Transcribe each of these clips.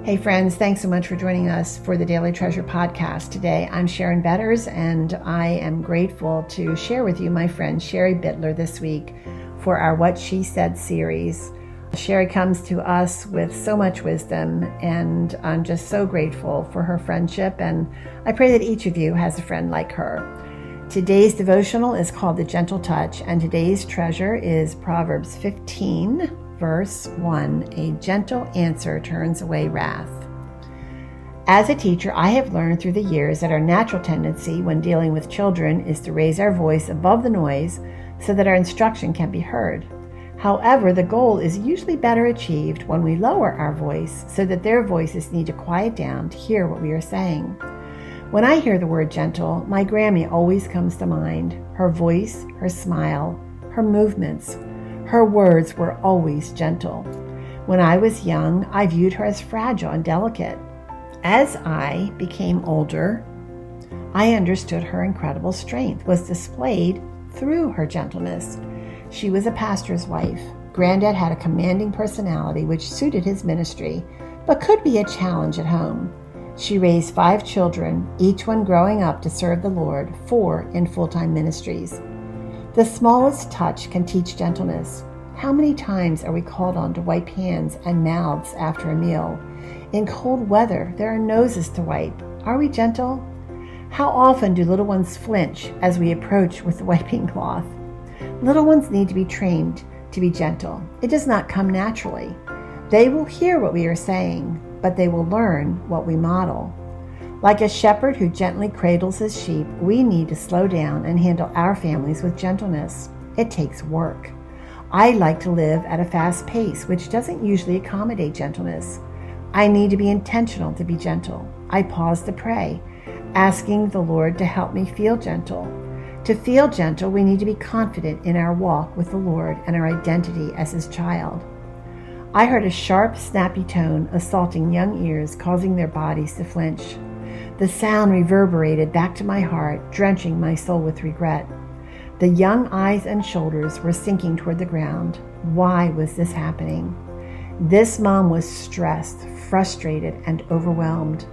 Hey friends, thanks so much for joining us for the Daily Treasure podcast today. I'm Sharon Betters, and I am grateful to share with you my friend Sherry Bittler this week for our What She Said series. Sherry comes to us with so much wisdom, and I'm just so grateful for her friendship, and I pray that each of you has a friend like her. Today's devotional is called The Gentle Touch, and today's treasure is Proverbs 15, verse 1, a gentle answer turns away wrath. As a teacher, I have learned through the years that our natural tendency when dealing with children is to raise our voice above the noise so that our instruction can be heard. However, the goal is usually better achieved when we lower our voice so that their voices need to quiet down to hear what we are saying. When I hear the word gentle, my Grammy always comes to mind. Her voice, her smile, her movements. Her words were always gentle. When I was young, I viewed her as fragile and delicate. As I became older, I understood her incredible strength was displayed through her gentleness. She was a pastor's wife. Granddad had a commanding personality which suited his ministry, but could be a challenge at home. She raised 5 children, each one growing up to serve the Lord, 4 in full-time ministries. The smallest touch can teach gentleness. How many times are we called on to wipe hands and mouths after a meal? In cold weather, there are noses to wipe. Are we gentle? How often do little ones flinch as we approach with the wiping cloth? Little ones need to be trained to be gentle. It does not come naturally. They will hear what we are saying, but they will learn what we model. Like a shepherd who gently cradles his sheep, we need to slow down and handle our families with gentleness. It takes work. I like to live at a fast pace, which doesn't usually accommodate gentleness. I need to be intentional to be gentle. I pause to pray, asking the Lord to help me feel gentle. To feel gentle, we need to be confident in our walk with the Lord and our identity as His child. I heard a sharp, snappy tone assaulting young ears, causing their bodies to flinch. The sound reverberated back to my heart, drenching my soul with regret. The young eyes and shoulders were sinking toward the ground. Why was this happening? This mom was stressed, frustrated, and overwhelmed.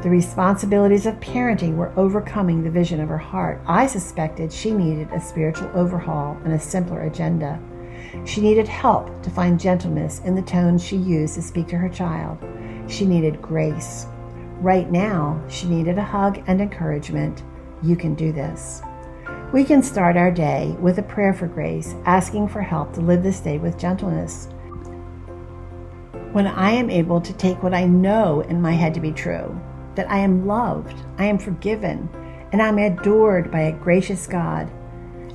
The responsibilities of parenting were overcoming the vision of her heart. I suspected she needed a spiritual overhaul and a simpler agenda. She needed help to find gentleness in the tones she used to speak to her child. She needed grace. Right now, she needed a hug and encouragement. You can do this. We can start our day with a prayer for grace, asking for help to live this day with gentleness. When I am able to take what I know in my head to be true, that I am loved, I am forgiven, and I'm adored by a gracious God,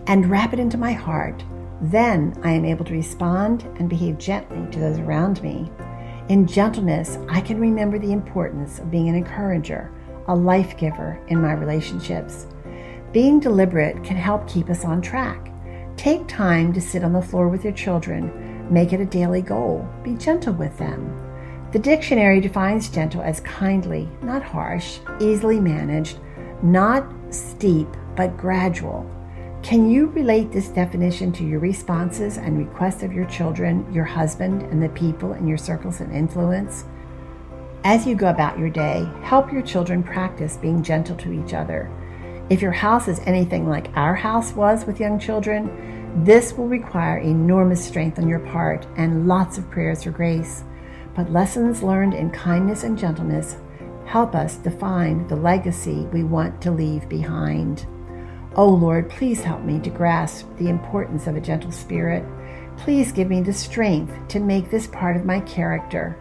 and wrap it into my heart, then I am able to respond and behave gently to those around me. In gentleness, I can remember the importance of being an encourager, a life giver in my relationships. Being deliberate can help keep us on track. Take time to sit on the floor with your children. Make it a daily goal. Be gentle with them. The dictionary defines gentle as kindly, not harsh, easily managed, not steep, but gradual. Can you relate this definition to your responses and requests of your children, your husband, and the people in your circles of influence? As you go about your day, help your children practice being gentle to each other. If your house is anything like our house was with young children, this will require enormous strength on your part and lots of prayers for grace. But lessons learned in kindness and gentleness help us define the legacy we want to leave behind. Oh Lord, please help me to grasp the importance of a gentle spirit. Please give me the strength to make this part of my character.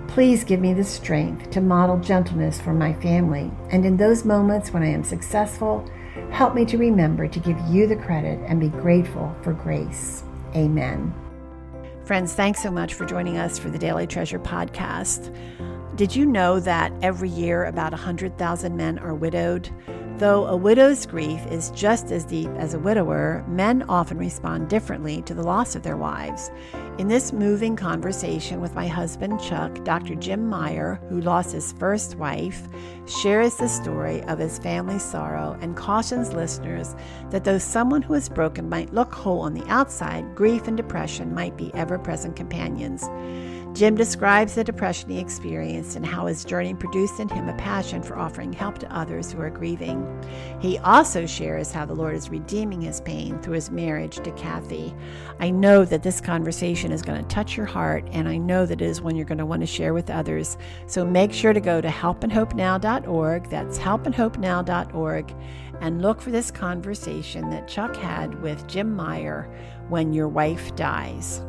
Please give me the strength to model gentleness for my family. And in those moments when I am successful, help me to remember to give you the credit and be grateful for grace. Amen. Friends, thanks so much for joining us for the Daily Treasure podcast. Did you know that every year about 100,000 men are widowed? Though a widow's grief is just as deep as a widower, men often respond differently to the loss of their wives. In this moving conversation with my husband, Chuck, Dr. Jim Meyer, who lost his first wife, shares the story of his family's sorrow and cautions listeners that though someone who is broken might look whole on the outside, grief and depression might be ever-present companions. Jim describes the depression he experienced and how his journey produced in him a passion for offering help to others who are grieving. He also shares how the Lord is redeeming his pain through his marriage to Kathy. I know that this conversation is going to touch your heart, and I know that it is one you're going to want to share with others. So make sure to go to helpandhopenow.org. That's helpandhopenow.org, and look for this conversation that Chuck had with Jim Meyer, When Your Wife Dies.